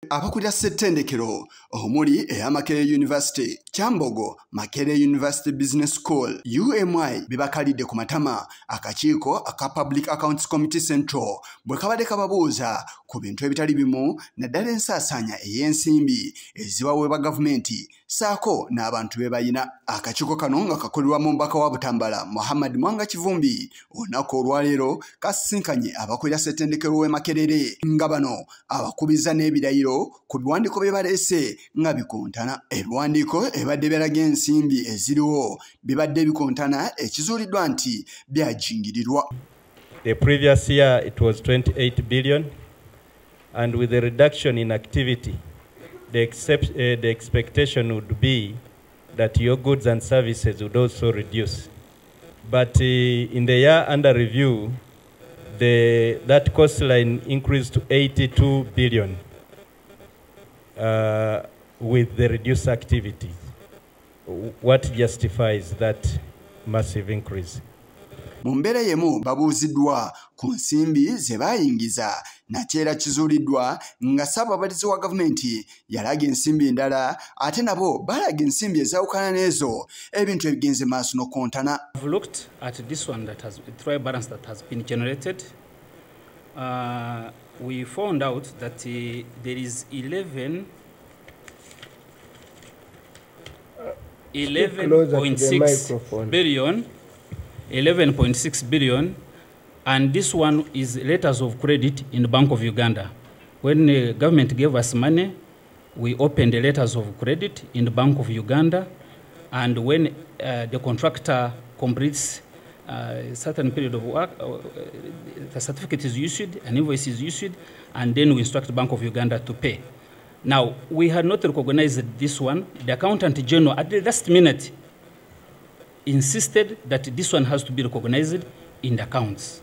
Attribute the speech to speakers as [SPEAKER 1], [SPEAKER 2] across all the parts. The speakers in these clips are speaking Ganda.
[SPEAKER 1] Abakulira ssettendekero omuli Makerere University, Kyambogo, Makerere University Business School, UMI bibakalidde ku matama akakiiko aka Public Accounts Committee Central bwe kabadde kababuuza ku bintu ebitali bimu naddala ensaasaanya ey'ensimbi ezibaweebwa gavumenti saako n'abantu be bayina. Akakiiko kano nga kakolebwamu omubaka wa Butambala Muhammad Mwanga Kivumbi olunaku olwaleero kasisinkanye abakulira ssettendekero w'e Makerere nga bano abakubiza n'ebirayiro ku biwandiiko bye baleese nga bikontana. Ebiwandiiko ebadde byalaga ensimbi eziriwo bibadde bikontana ekizuuliddwa nti byajingirirwa.
[SPEAKER 2] The previous year it was 28 billion, and with the reduction in activity the expectation would be that your goods and services would also reduce. But in the year under review, that cost line increased to 82 billion with the reduced activity. What justifies that massive increase?
[SPEAKER 1] Mu mbeera yemu babuuziddwa ku nsimbi ze baayingiza nakyo era kizuuliddwa nga ssaababalizi wa gavumenti yalaga ensimbi endala ate nabo balaga ensimbi ezawukana n'ezo ebintu ebigenze maaso n'okontana.
[SPEAKER 3] I've looked at this one that has the trial balance that has been generated. We found out that there is 11.6 billion, 11.6 billion, and this one is letters of credit in the Bank of Uganda. When the government gave us money, we opened the letters of credit in the Bank of Uganda, and when the contractor completes a certain period of work, the certificate is issued, an invoice is issued, and then we instruct the Bank of Uganda to pay. Now, we had not recognized this one. The Accountant General, at the last minute, insisted that this one has to be recognized in the accounts.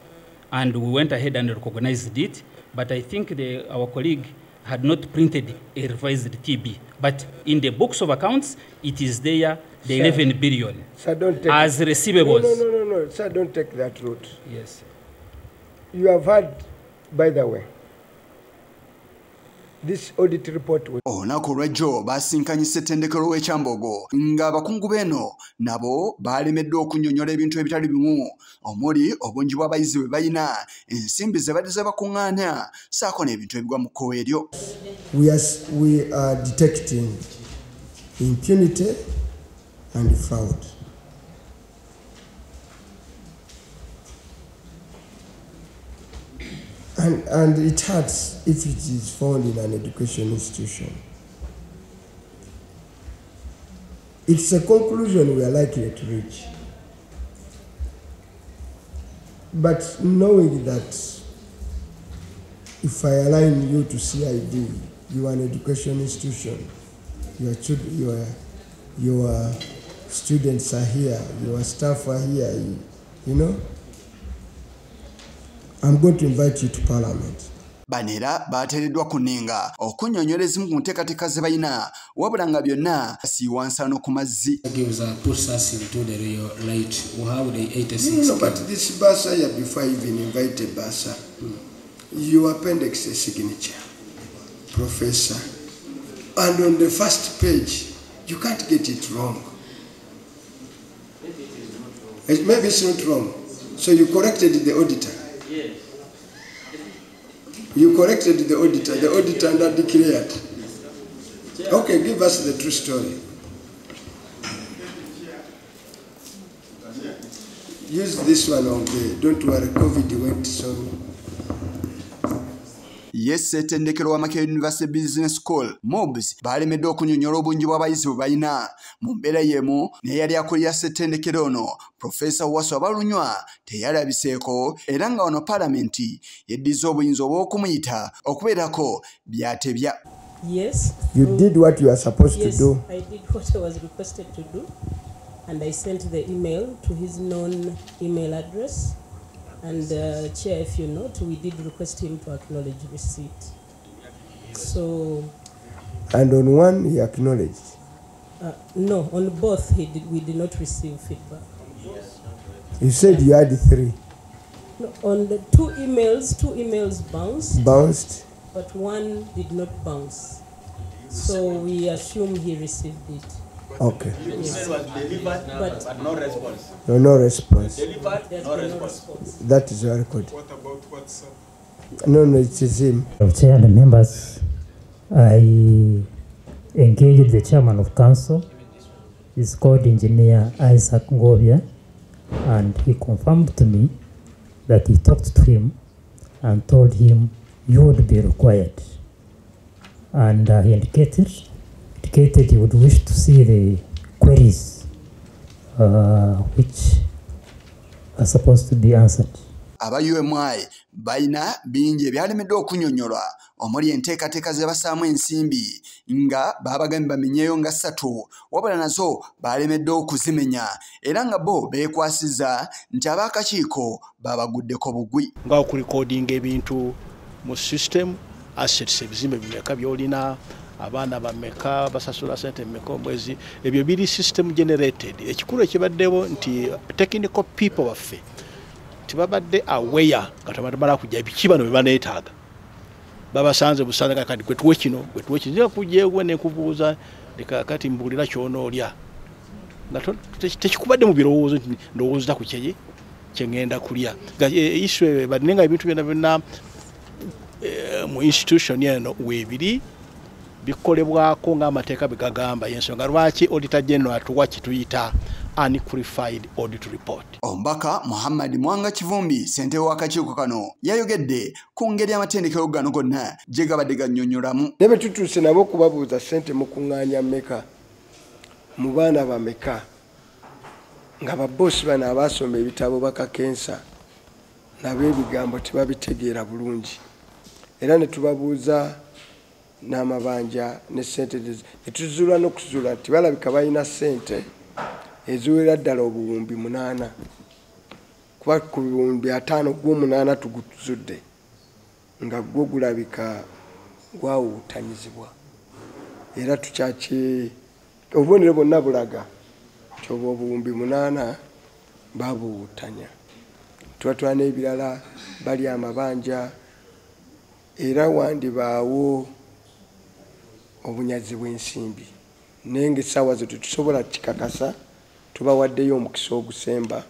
[SPEAKER 3] And we went ahead and recognized it, but I think our colleague had not printed a revised TB. But in the books of accounts, it is there, the 11 billion,
[SPEAKER 4] sir, don't take
[SPEAKER 3] as receivables.
[SPEAKER 4] No, sir, don't take that route.
[SPEAKER 3] Yes.
[SPEAKER 4] You have heard, by the way, this audit report.
[SPEAKER 1] Olunaku olw'ejjo basinkanye ssettendekero w'e Kyambogo nga abakungu b'eno nabo balemeddwa okunnyonnyola ebintu ebitali bimu omuli obungi bw'abayizi bwe balina ensimbi ze badde bakuŋŋaanya saako n'ebintu ebigwa mu kkowe eryo.
[SPEAKER 4] We are detecting impunity and fraud. And it hurts if it is found in an education institution. It's a conclusion we are likely to reach. But knowing that if I align you to CID, you are an education institution, your students are here, your staff are here, you know, I'm going to invite you to Parliament.
[SPEAKER 1] Banera bateereddwa kuninga okunnyonnyola ezimu ku nteekateeka ze balina wabula nga byonna siiwansano ku mazzi.
[SPEAKER 5] Puts us into the real light. We have the 86.
[SPEAKER 4] No, but this Basa here, before I even invited Basa, your appendix is signature, Professor. And on the first page, you can't get it wrong. Maybe it's not wrong. So you corrected the auditor.
[SPEAKER 5] Yes.
[SPEAKER 4] You corrected the auditor and declared. Okay, give us the true story. Use this one on the, don't worry, COVID went so.
[SPEAKER 1] Yes, ssettendekero wa Makerere University Business School, MOBS, balemeddwa okunnyonnyola obungi bw'abayizi bwe balina mu mbeera y'emu n'eyali akulira ssettendekero ono Professor Wasswa Balunywa teyalabiseeko era nga wano Paalamenti yeddiza obuyinza obw'okumuyita okubeerako by'atebya.
[SPEAKER 6] Yes.
[SPEAKER 4] You did what you are supposed to do.
[SPEAKER 6] Yes, I did what I was requested to do, and I sent the email to his known email address. And Chair, if you note, we did request him to acknowledge receipt. So.
[SPEAKER 4] And on one, he acknowledged.
[SPEAKER 6] No, on both we did not receive feedback.
[SPEAKER 4] You said you had 3.
[SPEAKER 6] No, on the two emails bounced.
[SPEAKER 4] Bounced.
[SPEAKER 6] but one did not bounce. So we assume he received it.
[SPEAKER 7] Okay.
[SPEAKER 6] Yes. But
[SPEAKER 8] no response.
[SPEAKER 7] No response.
[SPEAKER 8] Delivered,
[SPEAKER 6] there's
[SPEAKER 8] no
[SPEAKER 6] been no
[SPEAKER 8] response.
[SPEAKER 6] response.
[SPEAKER 7] That is very good.
[SPEAKER 9] What about WhatsApp?
[SPEAKER 7] No, it is him.
[SPEAKER 10] Chair and members, I engaged the chairman of council. He's called Engineer Isaac Ngovia, and he confirmed to me that he talked to him and told him you would be required. And he indicated he would wish to see the queries which are supposed to be answered.
[SPEAKER 1] Aba UMI baina bingi ebyalemedde okunyonyolwa omuli enteekateeka ze basaamu ensimbi nga baabagambye bamenyeeyo nga 3 wabula nazo balemedde okuzimenya era nga bo beekwasiza nti ab'akakiiko babaguddeko bugwi
[SPEAKER 11] nga okulikodinga ebintu mu system assets ebizimbe bimeka byolina abaana bameka basasula sente mmeka omwezi ebyo biri system generated ekikulu ekibaddewo nti technical people baffe tibabadde aware katamala kujja bikibano bebaneetaaga babasanze busanga kati kwetuwe kino nja kujeegwe ne kubuuza kati mbulira kyonoolya tekikubadde mu birowoozo ndowooza ku kyeye kyengenda kulya iswe badinenga ebintu byonna mu institution eno weebiri bikolebwako ng'amateeka bigagamba yensonga lwaki auditor general atuwa kituyita unqualified audit report.
[SPEAKER 1] Ombaka Muhammad Mwanga Kivumbi ssentebe w'akakiiko kano yayogedde ku ngeri amatendekero gano gonna gye gabadde gannyonnyolamu.
[SPEAKER 4] Ne bwe tutuuse nabo kubabuuza ssente mukuŋŋaanya mmeka mu baana bameka nga babosi bano abaasoma ebitabo bakakensa nabo ebigambo tebabitegeera bulungi era ne tubabuuza n'amabanja ne ssente ne tuzuula n'okuzuula nti balabika balina ssente eziwera ddala obuwumbi 8 kuba ku biwumbi 5 gw'omunaana tuguzudde nga gwo gulabika gwawuutanyizibwa era tukyaki obubonero bwonna bulaga nti obwo obuwumbi 8 babuwuutanya tubatwala n'ebirala bali amabanja era wandibaawo obunyazi bw'ensimbi naye ng'essaawa zo tetusobola kikakasa tubawaddeyo omukisa ogusemba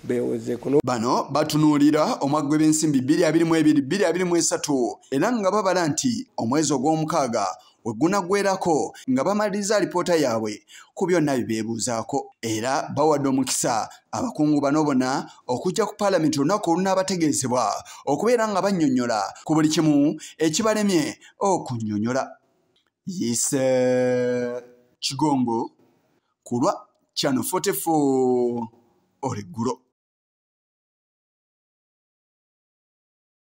[SPEAKER 4] beewozeeko.
[SPEAKER 1] Bano batunuulira omwaggo b'ensimbi 2022-2023 era nga babala nti omwezi ogw'omukaaga we gunaggweerako nga bamaliriza alipoota yaabwe ku byonna bibeebuuzaako era bawadde omukisa abakungu bano bonna okujja ku paalamenti olunaku olunaabategeezebwa okubeera nga bannyonnyola ku buli kimu ekibalemye okunnyonnyola. Yise Kigongo kulwa Channel 44 Oleggulo.